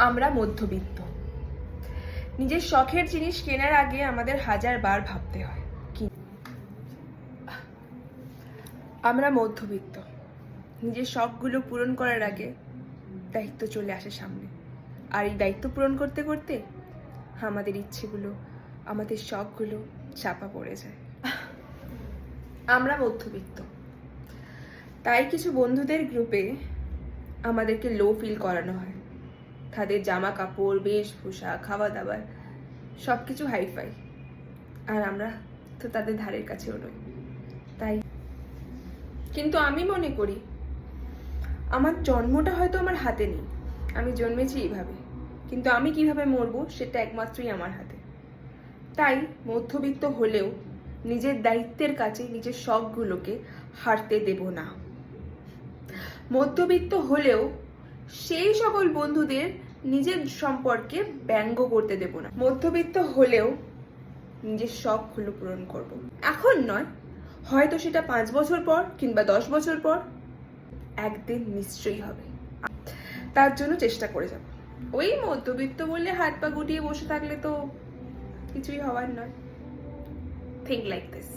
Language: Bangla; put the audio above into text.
আমরা মধ্যবিত্ত। নিজের শখের জিনিস কেনার আগে আমাদের 1000 বার ভাবতে হয়। আমরা মধ্যবিত্ত। নিজের শখগুলো পূরণ করার আগে দায়িত্ব চলে আসে সামনে, আর এই দায়িত্ব পূরণ করতে করতে আমাদের ইচ্ছেগুলো, আমাদের শখগুলো চাপা পড়ে যায়। আমরা মধ্যবিত্ত, তাই কিছু বন্ধুদের গ্রুপে আমাদেরকে লো ফিল করানো হয়। তাদের জামা কাপড়, বেশভূষা, খাওয়া দাওয়ার সবকিছু হাইফাই, আর আমরা তো তাদের ধারের কাছেও নই। তাই কিন্তু আমি মনে করি আমার জন্মটা হয়তো আমার হাতে নেই, আমি জন্মেছি এইভাবে, কিন্তু আমি কিভাবে মরবো সেটা একমাত্রই আমার হাতে। তাই মধ্যবিত্ত হলেও নিজের দায়িত্বের কাছে নিজের শখগুলোকে হারতে দেব না। মধ্যবিত্ত হলেও সেই সকল বন্ধুদের নিজের সম্পর্কে ব্যঙ্গ করতে দেব না। মধ্যবিত্ত হলেও নিজের শখগুলো পূরণ করব। এখন নয়, হয়তো সেটা 5 বছর পর কিংবা 10 বছর পর, একদিন নিশ্চয়ই হবে। তার জন্য চেষ্টা করে যাব। ওই মধ্যবিত্ত বলে হাত পা গুটিয়ে বসে থাকলে তো কিছুই হওয়ার নয়। Think like this.